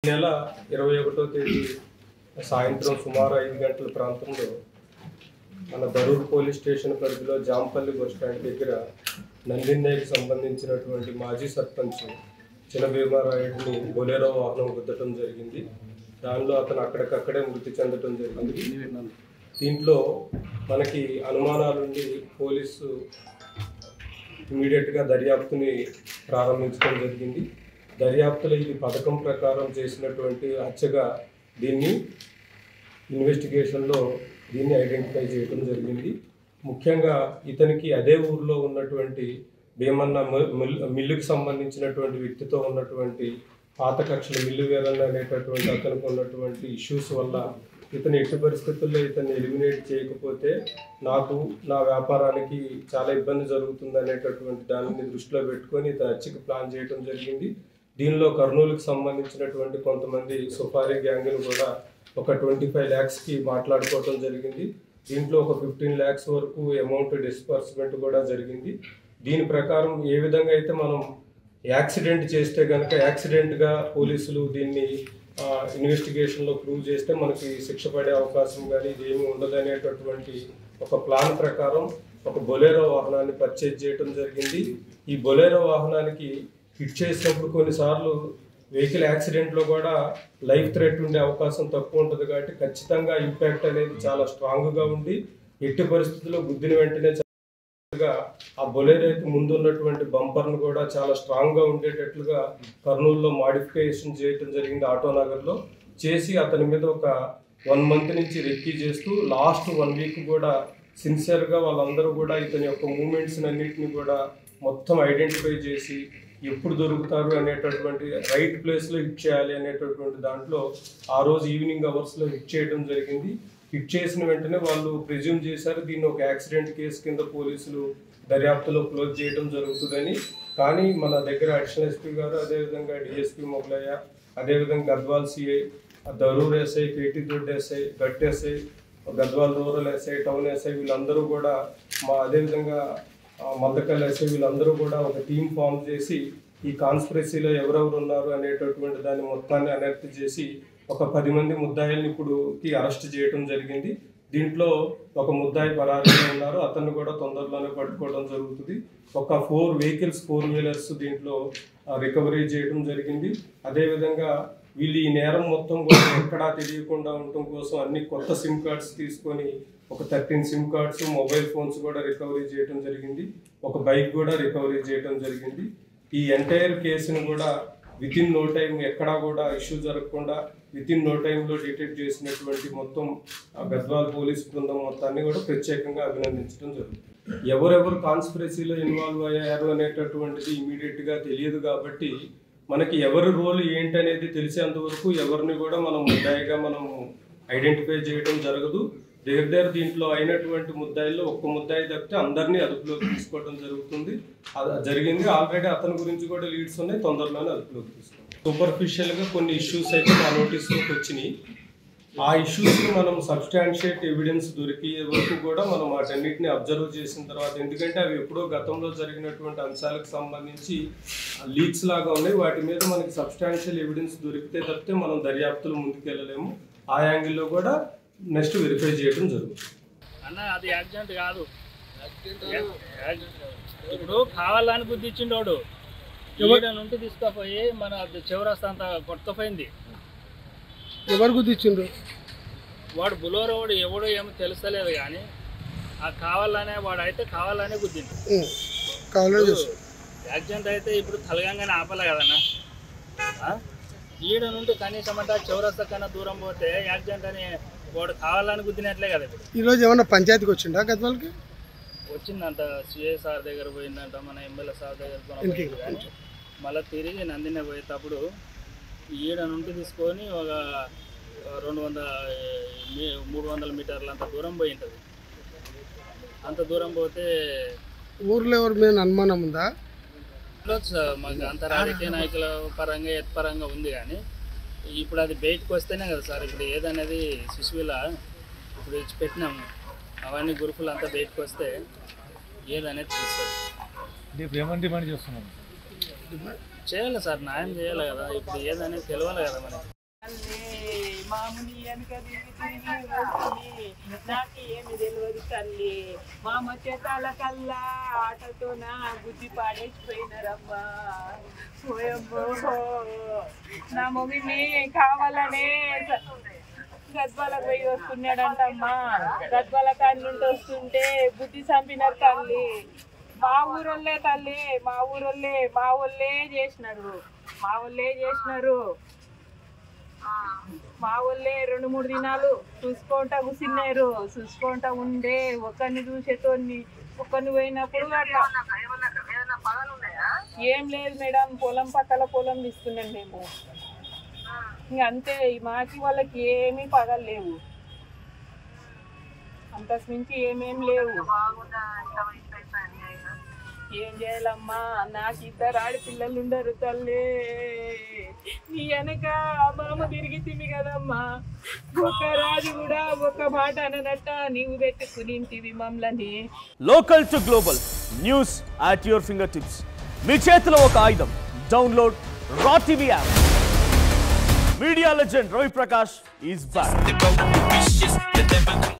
నెల 21వ తేదీ సాయంత్రం సుమారు 5 గంటల ప్రాంతంలో మన దరూర్ పోలీస్ స్టేషన్ పరిధిలో జాంపల్లి బస్ స్టాండ్ దగ్గర నందిన్నయ్యకి సంబంధించినటువంటి మాజీ సర్పంచ్ చినభీమారాయుడిని బొలెరో వాహనం గుద్దటం జరిగింది. దానిలో అతను అక్కడికక్కడే మృతి చెందడం జరిగింది. దీంట్లో మనకి అనుమానాలుండి పోలీసు ఇమీడియట్గా దర్యాప్తుని ప్రారంభించడం జరిగింది. దర్యాప్తులో ఇది పథకం ప్రకారం చేసినటువంటి హత్యగా దీన్ని ఇన్వెస్టిగేషన్లో దీన్ని ఐడెంటిఫై చేయడం జరిగింది. ముఖ్యంగా ఇతనికి అదే ఊరిలో ఉన్నటువంటి భీమన్న మిల్లుకి సంబంధించినటువంటి వ్యక్తితో ఉన్నటువంటి పాత కక్షలు మిల్లు వేలన్న అనేటటువంటి అతనికి ఉన్నటువంటి ఇష్యూస్ వల్ల ఇతను ఎట్టి పరిస్థితుల్లో ఇతన్ని ఎలిమినేట్ చేయకపోతే నాకు నా వ్యాపారానికి చాలా ఇబ్బంది జరుగుతుంది అనేటటువంటి దానిని దృష్టిలో పెట్టుకొని ఇతను హత్యకి ప్లాన్ చేయడం జరిగింది. దీనిలో కర్నూలుకి సంబంధించినటువంటి కొంతమంది సుపారీ గ్యాంగ్ను కూడా ఒక 25 lakhsకి మాట్లాడుకోవడం జరిగింది. దీంట్లో ఒక 15 lakhs వరకు అమౌంట్ డిస్బర్స్మెంట్ కూడా జరిగింది. దీని ప్రకారం ఏ విధంగా అయితే మనం యాక్సిడెంట్ చేస్తే కనుక యాక్సిడెంట్గా పోలీసులు దీన్ని ఇన్వెస్టిగేషన్లో ప్రూవ్ చేస్తే మనకి శిక్ష పడే అవకాశం కానీ ఇదేమీ ఉండదనేటటువంటి ఒక ప్లాన్ ప్రకారం ఒక బొలెరో వాహనాన్ని పర్చేజ్ చేయడం జరిగింది. ఈ బొలెరో వాహనానికి హిట్ చేసినప్పుడు కొన్నిసార్లు వెహికల్ యాక్సిడెంట్లో కూడా లైఫ్ థ్రెట్ ఉండే అవకాశం తక్కువ ఉంటుంది. కాబట్టి ఖచ్చితంగా ఇంపాక్ట్ అనేది చాలా స్ట్రాంగ్గా ఉండి ఎట్టి పరిస్థితుల్లో గుద్దిన వెంటనే ఆ బొలెరోకి ముందు ఉన్నటువంటి బంపర్ను కూడా చాలా స్ట్రాంగ్గా ఉండేటట్లుగా కర్నూలులో మాడిఫికేషన్ చేయడం జరిగింది. ఆటోనగర్లో చేసి అతని మీద ఒక 1 month నుంచి రెక్కీ చేస్తూ లాస్ట్ 1 week కూడా సిన్సియర్గా వాళ్ళందరూ కూడా ఇతని యొక్క మూమెంట్స్ అన్నింటినీ కూడా మొత్తం ఐడెంటిఫై చేసి ఎప్పుడు దొరుకుతారు అనేటటువంటి రైట్ ప్లేస్లో హిట్ చేయాలి అనేటటువంటి దాంట్లో ఆ రోజు ఈవినింగ్ అవర్స్లో హిట్ చేయడం జరిగింది. హిట్ చేసిన వెంటనే వాళ్ళు ప్రిజ్యూమ్ చేశారు దీన్ని ఒక యాక్సిడెంట్ కేసు కింద పోలీసులు దర్యాప్తులో క్లోజ్ చేయడం జరుగుతుందని. కానీ మన దగ్గర అడిషనల్ ఎస్పీ గారు, అదేవిధంగా డిఎస్పీ మొగలయ్య, అదేవిధంగా Gadwal CI, Darur SI, KT Dodda SI, Gattu SI, Gadwal rural SI, town SI వీళ్ళందరూ కూడా అదేవిధంగా మద్దకల్ ఎస్ఐ వీళ్ళందరూ కూడా ఒక టీం ఫామ్ చేసి ఈ కాన్స్పిరసీలో ఎవరెవరు ఉన్నారు అనేటటువంటి దాన్ని మొత్తాన్ని అనర్త్ చేసి ఒక 10 మంది ముద్దాయిల్ని ఇప్పుడుకి అరెస్ట్ చేయడం జరిగింది. దీంట్లో ఒక ముద్దాయి పరారీలో ఉన్నారు, అతన్ని కూడా తొందరలోనే పట్టుకోవడం జరుగుతుంది. ఒక 4 vehicles 4-wheelers దీంట్లో రికవరీ చేయడం జరిగింది. అదేవిధంగా వీళ్ళు ఈ నేరం మొత్తం కూడా ఎక్కడా తెలియకుండా ఉండటం కోసం అన్ని కొత్త సిమ్ కార్డ్స్ తీసుకొని ఒక 13 సిమ్ కార్డ్స్, మొబైల్ ఫోన్స్ కూడా రికవరీ చేయడం జరిగింది. ఒక బైక్ కూడా రికవరీ చేయడం జరిగింది. ఈ ఎంటైర్ కేసును కూడా వితిన్ నో టైం ఎక్కడా కూడా ఇష్యూ జరగకుండా వితిన్ నో టైంలో డిటెక్ట్ చేసినటువంటి మొత్తం గద్వాల్ పోలీస్ బృందం మొత్తాన్ని కూడా ప్రత్యేకంగా అభినందించడం జరుగుతుంది. ఎవరెవరు కాన్స్పిరసీలో ఇన్వాల్వ్ అయ్యారు అనేటటువంటిది ఇమీడియట్గా తెలియదు. కాబట్టి మనకి ఎవరి రోల్ ఏంటనేది తెలిసేంత వరకు ఎవరిని కూడా మనం ముద్దాయిగా మనం ఐడెంటిఫై చేయడం జరగదు. దగ్గర దీంట్లో అయినటువంటి ముద్దాయిల్లో ఒక్క ముద్దాయి తప్పితే అందరినీ అదుపులోకి తీసుకోవడం జరిగింది. ఆల్రెడీ అతని గురించి కూడా లీడ్స్ ఉన్నాయి, తొందరలోనే అదుపులోకి తీసుకుంటాం. సూపర్ఫిషియల్గా కొన్ని ఇష్యూస్ అయితే మా నోటీస్లోకి వచ్చినాయి. ఆ ఇష్యూస్కి మనం సబ్స్టాన్షియేట్ ఎవిడెన్స్ దొరికే వరకు కూడా మనం వాటన్నిటిని అబ్జర్వ్ చేసిన తర్వాత, ఎందుకంటే అవి ఎప్పుడో గతంలో జరిగినటువంటి అంశాలకు సంబంధించి లీక్స్ లాగా ఉన్నాయి, వాటి మీద మనకి సబ్స్టాన్షియల్ ఎవిడెన్స్ దొరికితే తప్పితే మనం దర్యాప్తులు ముందుకెళ్ళలేము. ఆ యాంగిల్లో కూడా నెక్స్ట్ వెరిఫై చేయడం జరుగుతుంది. అన్న అది యాక్సిడెంట్ కాదు, ఇప్పుడు కావాలని గుద్దిచ్చిండోడు నుండి తీసుకుపోయి మన చివరస్తా అంతా కొట్టుకుపోయింది. ఎవరు గుద్దిచ్చిండ్రు? వాడు బులోరో వాడు ఎవడో ఏమో తెలుస్తలేదు, కానీ ఆ కావాలనే వాడు అయితే కావాలనే గుద్దిండు. యాక్సిడెంట్ అయితే ఇప్పుడు తలగంగానే ఆపాలి కదన్నా. ఈడ నుండి కనీసం అంటే చివరస్తా కన్నా దూరం పోతే యాక్సిడెంట్ అని వాడు కావాలని గుద్దినట్లే కదా. ఇప్పుడు ఈరోజు ఏమన్నా పంచాయతీకి వచ్చిండా? గద్వాల్కి వచ్చిందంట, సిఐ సార్ దగ్గర పోయిందంట, మన ఎమ్మెల్యే సార్ దగ్గర మళ్ళీ తిరిగి నందినే పోయేటప్పుడు ఈడ నుండి తీసుకొని ఒక 200-300 మీటర్లు అంత దూరం పోయి ఉంటుంది. అంత దూరం పోతే ఊర్లో ఎవరి మీద అనుమానం ఉందా? మాకు అంత రాజకీయ నాయకుల పరంగా పరంగా ఉంది, కానీ ఇప్పుడు అది బయటకు వస్తేనే కదా సార్. ఇప్పుడు ఏదనేది శిశువుల ఇప్పుడు ఇచ్చి పెట్టినాము, అవన్నీ గ్రూపులు అంతా బయటకు వస్తే ఏదనేది చూస్తారు. ఏమని డిమాండ్ చేస్తున్నాం? చేయాలి సార్, న్యాయం చేయాలి కదా. ఇప్పుడు ఏదనేది తెలియాలి కదా మనకి. మామూలు వెనక తిరిగి తిరిగి వస్తుంది, నాకు ఏమి తెలియదు తల్లి. మామ చేతాల కల్లా ఆటతో నా బుద్ధి పాడేసిపోయినారమ్మా. ఓయమ్మో, నా మమ్మీని కావాలనే గద్వాలకు పోయి వస్తున్నాడంటమ్మా. గద్వాల కాడి నుండి వస్తుంటే బుద్ధి చంపినారు తల్లి. మా ఊరోళ్ళే తల్లి, మా ఊళ్ళే చేసినారు. మా ఊళ్ళే 2-3 దినాలు చూసుకుంటా కూర్చున్నారు. చూసుకుంటా ఉండే ఒకరిని చూసేటోని, ఒకరిని పోయినప్పుడు అట్లా ఏం లేదు మేడం. పక్కల పొలం తీసుకున్నాం మేము. ఇంక అంతే, మాకి వాళ్ళకి ఏమీ పగలేవు, అంతకు మించి ఏమేం లేవు. ఏం చేయాలమ్మా, నాకు 2 ఆడపిల్లలు ఉండరు తల్లి. నీ వెనక మామ తిరిగితివి కదమ్మా. ఒక రాజు కూడా ఒక మాట అననట్ట నీవు పెట్టుకునింటివి మమ్మల్ని. Local to global news at your finger tips. మీ చేతిలో ఒక ఆయుధం. Download R TV app. Media legend Ravi Prakash is back.